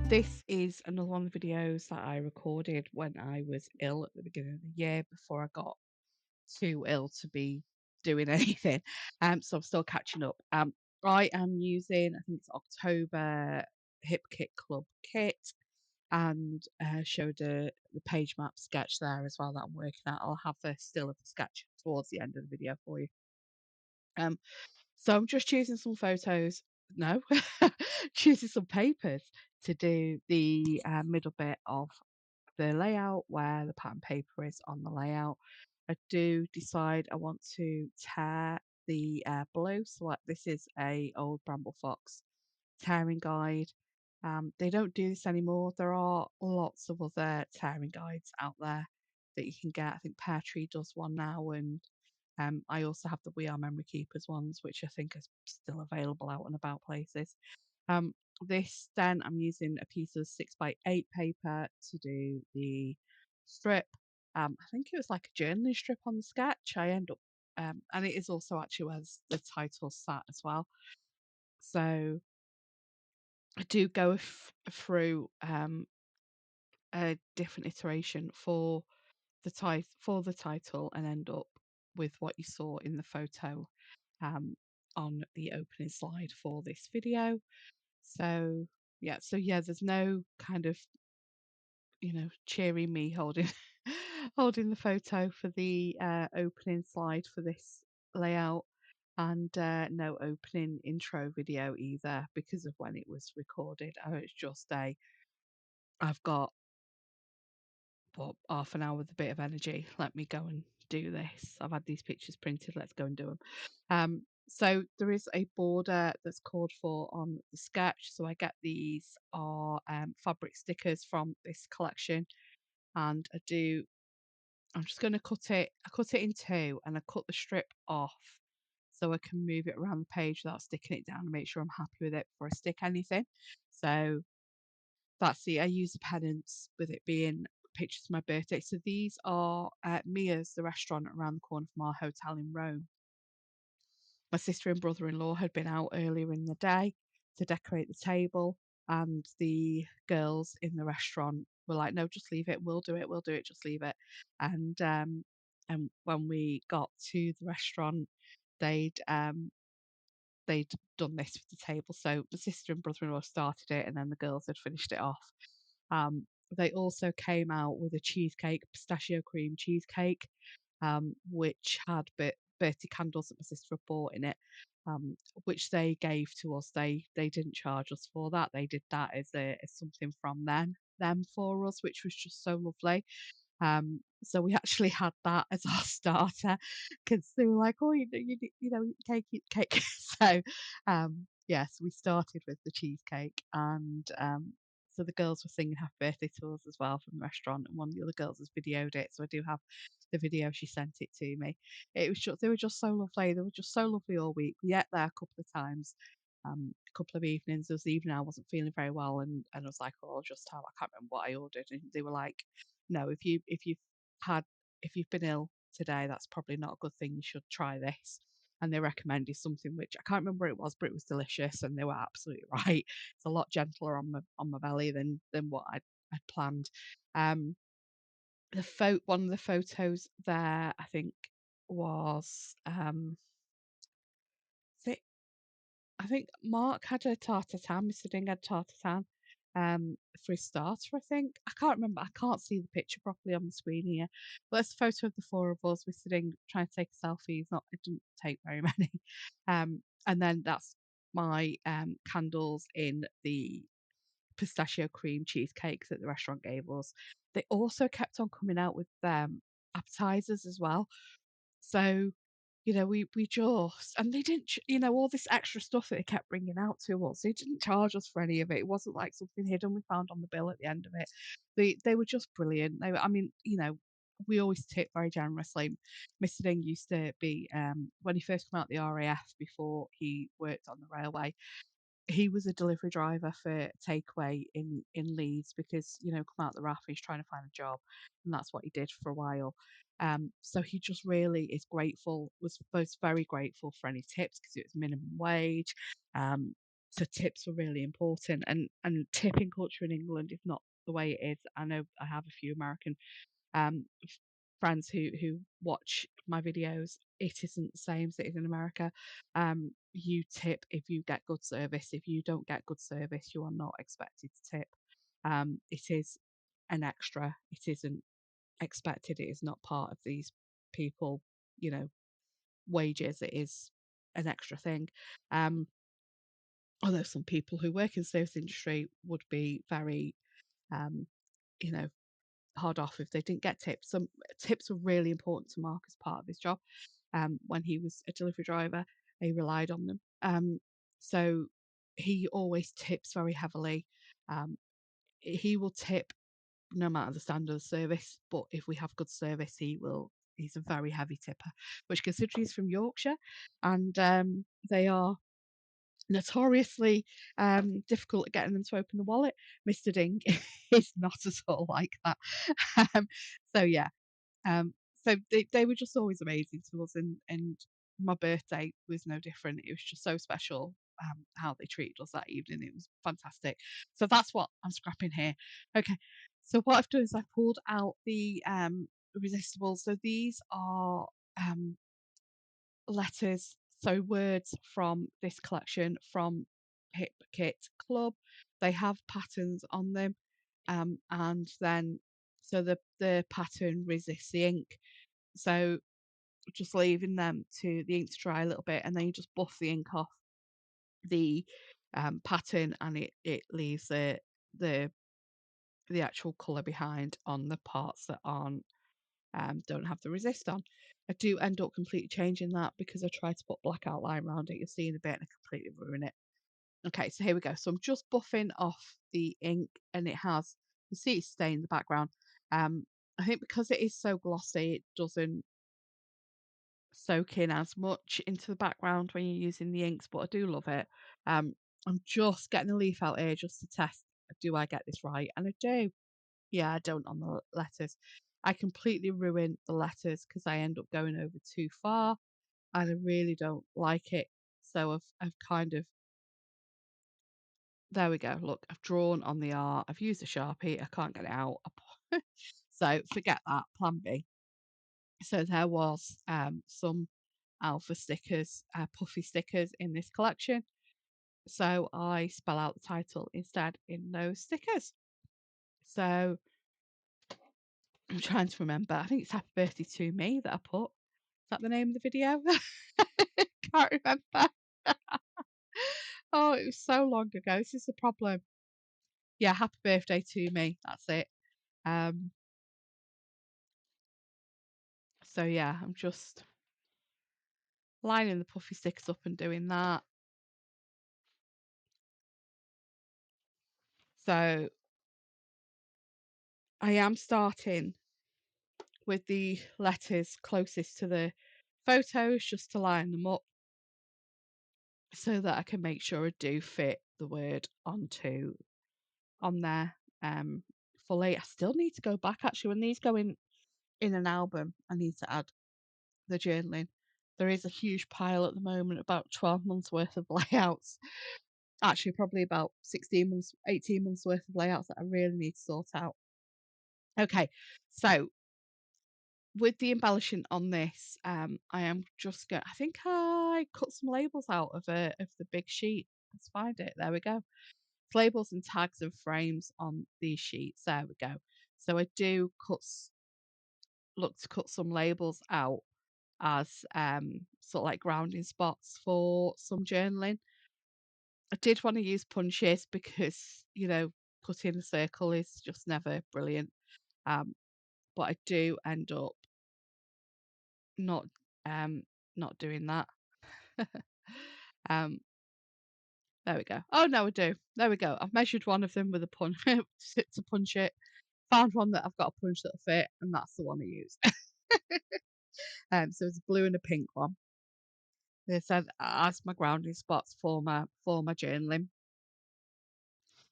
This is another one of the videos that I recorded when I was ill at the beginning of the year before I got too ill to be doing anything. So I'm still catching up. I am using, I think it's October Hip Kit Club kit and showed the page map sketch there as well that I'm working at. I'll have the still of the sketch towards the end of the video for you. Um, so I'm just choosing some photos. No, choosing some papers to do the middle bit of the layout where the pattern paper is on the layout. I do decide I want to tear the blue. So this is a old Bramble Fox tearing guide. They don't do this anymore. There are lots of other tearing guides out there that you can get. I think Pear Tree does one now, and I also have the We Are Memory Keepers ones, which I think are still available out and about places. Um, this then I'm using a piece of 6x8 paper to do the strip. I think it was like a journaling strip on the sketch. I end up, and it is also actually where the title sat as well. So I do go through a different iteration for the title and end up with what you saw in the photo um, on the opening slide for this video. So yeah, there's no kind of cheery me holding holding the photo for the opening slide for this layout, and no opening intro video either because of when it was recorded. It's just I've got what, half an hour with a bit of energy. Let me go and do this. I've had these pictures printed. Let's go and do them. So there is a border that's called for on the sketch. So I get these are fabric stickers from this collection, and I'm just going to cut it. I cut it in two, and I cut the strip off so I can move it around the page without sticking it down and make sure I'm happy with it before I stick anything. So that's I use the pennants with it being pictures of my birthday. So these are Mia's, the restaurant around the corner from our hotel in Rome. My sister and brother-in-law had been out earlier in the day to decorate the table, and the girls in the restaurant were like, "No, just leave it. We'll do it. Just leave it." And when we got to the restaurant, they'd they'd done this with the table. So my sister and brother-in-law started it, and then the girls had finished it off. They also came out with a cheesecake, pistachio cream cheesecake, which had birthday candles that my sister had bought in it, which they gave to us. They didn't charge us for that. They did that as something from them for us, which was just so lovely. So we actually had that as our starter because they were like, "Oh, eat cake." So, yes, we started with the cheesecake, and so the girls were singing happy birthday to us as well from the restaurant, and one of the other girls has videoed it, so I do have the video. She sent it to me. It was just they were just so lovely. They were just so lovely all week. We ate there a couple of times. A couple of evenings. There was the evening I wasn't feeling very well, and I was like, "Oh, I'll just have." I can't remember what I ordered, and they were like, no, had if you've been ill today, that's probably not a good thing. You should try this. And they recommended something which I can't remember what it was, but it was delicious, and they were absolutely right. It's a lot gentler on my belly than what I'd planned. Um, one of the photos there, I think, was is it I think Mark had a tartatan, Mr. Ding had tartatan for his starter, I think. I can't remember. I can't see the picture properly on the screen here. But there's a photo of the four of us. We're sitting trying to take a selfie. It didn't take very many. And then that's my candles in the pistachio cream cheesecakes that the restaurant gave us. They also kept on coming out with appetizers as well. So, we just and they didn't, all this extra stuff that they kept bringing out to us. They didn't charge us for any of it. It wasn't like something hidden we found on the bill at the end of it. They were just brilliant. I mean, we always tip very generously. Mr. Ding used to be when he first came out the RAF before he worked on the railway, he was a delivery driver for takeaway in Leeds because come out the RAF, he's trying to find a job, and that's what he did for a while. So he just really is grateful, was very grateful for any tips because it was minimum wage. Um, So tips were really important, and tipping culture in England is not the way it is. I know I have a few American friends who watch my videos. It isn't the same as it is in America. You tip if you get good service. If you don't get good service, you are not expected to tip. It is an extra. It isn't expected. It is not part of these people, you know, wages. It is an extra thing. Um, Although some people who work in the service industry would be very, um, you know, hard off if they didn't get tips. Some tips were really important to Mark as part of his job. When he was a delivery driver, he relied on them. So he always tips very heavily. Um, he will tip no matter the standard of service, but if we have good service, he will. He's a very heavy tipper, which considering he's from Yorkshire, and they are notoriously difficult at getting them to open the wallet. Mr. Ding is not at all like that. Um, so yeah, so they were just always amazing to us, and my birthday was no different. It was just so special how they treated us that evening. It was fantastic. So that's what I'm scrapping here. Okay, so what I've done is I pulled out the resistibles. So these are um, letters, so words from this collection from Hip Kit Club. They have patterns on them, and then so the pattern resists the ink. So just leaving them to the ink to dry a little bit, and then you just buff the ink off the pattern, and it leaves the the actual colour behind on the parts that aren't don't have the resist on. I do end up completely changing that because I try to put black outline around it. You'll see in a bit and I completely ruin it. Okay, so here we go. So I'm just buffing off the ink, and it has, you see it's staying in the background. I think because it is so glossy, it doesn't soak in as much into the background when you're using the inks, but I do love it. I'm just getting the leaf out here just to test, do I get this right? And I do. Yeah, I don't on the letters. I completely ruin the letters because I end up going over too far, and I really don't like it. So I've kind of, there we go. Look, I've drawn on the art. I've used a Sharpie. I can't get it out. So forget that. Plan B. So there was some alpha stickers, puffy stickers in this collection. So I spell out the title instead in those stickers. So I'm trying to remember. I think it's Happy Birthday to Me that I put. Is that the name of the video? Can't remember. Oh, it was so long ago. This is the problem. Yeah, Happy Birthday to Me. That's it. Um, so yeah, I'm just lining the puffy stickers up and doing that. So I am starting with the letters closest to the photos just to line them up so that I can make sure I do fit the word on there fully. I still need to go back actually when these go in an album. I need to add the journaling. There is a huge pile at the moment, about 12 months worth of layouts. Actually, probably about 16 months, 18 months worth of layouts that I really need to sort out. Okay, so with the embellishing on this, I am just going. I think I cut some labels out of the big sheet. Let's find it. There we go. It's labels and tags and frames on these sheets. There we go. So I do look to cut some labels out as sort of like grounding spots for some journaling. I did want to use punches because cutting a circle is just never brilliant. Um, but I do end up not um not doing that. um, there we go. Oh no, I do. There we go. I've measured one of them with a punch to punch it. Found one that I've got a punch that'll fit, and that's the one I used. So it's a blue and a pink one. They said as my grounding spots for my journaling.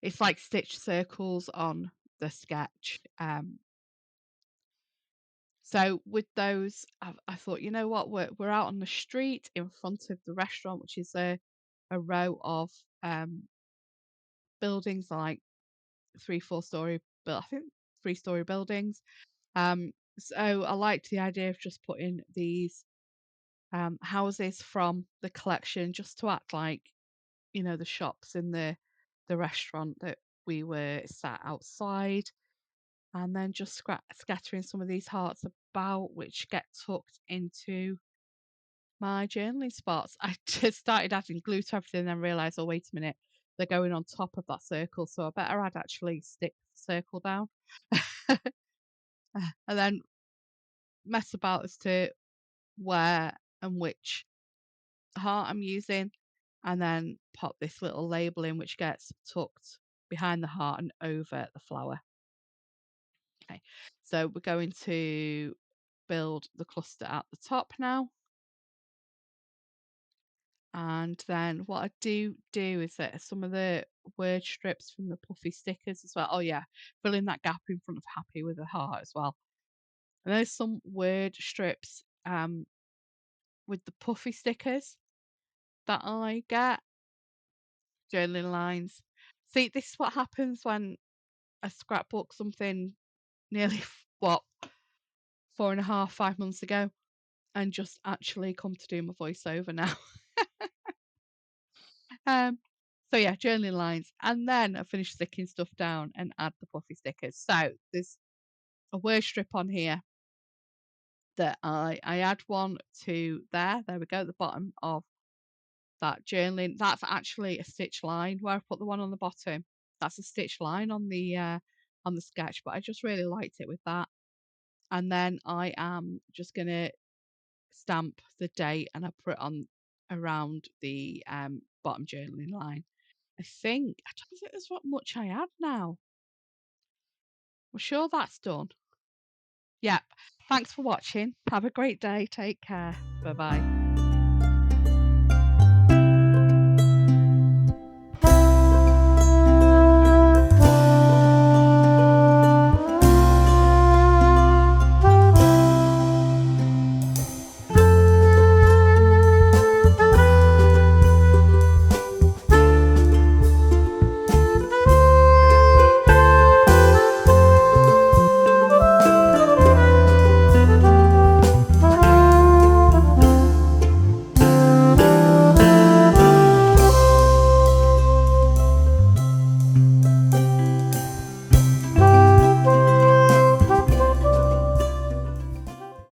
It's like stitched circles on the sketch. So with those, I thought, you know what, we're out on the street in front of the restaurant, which is a row of buildings, like 3, 4 story, but I think 3-story buildings. So I liked the idea of just putting these houses from the collection just to act like, the shops in the restaurant that we were sat outside, and then just scattering some of these hearts about, which get tucked into my journaling spots. I just started adding glue to everything, and then realised, oh wait a minute, they're going on top of that circle, so I better add actually stick the circle down, and then mess about as to where and which heart I'm using, and then pop this little label in, which gets tucked behind the heart and over the flower. Okay, so we're going to build the cluster at the top now. And then what I do is that some of the word strips from the puffy stickers as well. Oh yeah, fill in that gap in front of happy with a heart as well. And there's some word strips with the puffy stickers that I get, journaling lines. See, this is what happens when I scrapbook something nearly what 4.5, 5 months ago, and just actually come to do my voiceover now. Um, so yeah, journaling lines, and then I finish sticking stuff down and add the puffy stickers. So there's a word strip on here that I add one to there. There we go, at the bottom of that journaling. That's actually a stitch line where I put the one on the bottom. That's a stitch line on the sketch, but I just really liked it with that. And then I am just gonna stamp the date, and I put it on around the bottom journaling line. I don't think there's what much I add now. I'm sure that's done. Yep. Thanks for watching. Have a great day. Take care. Bye bye.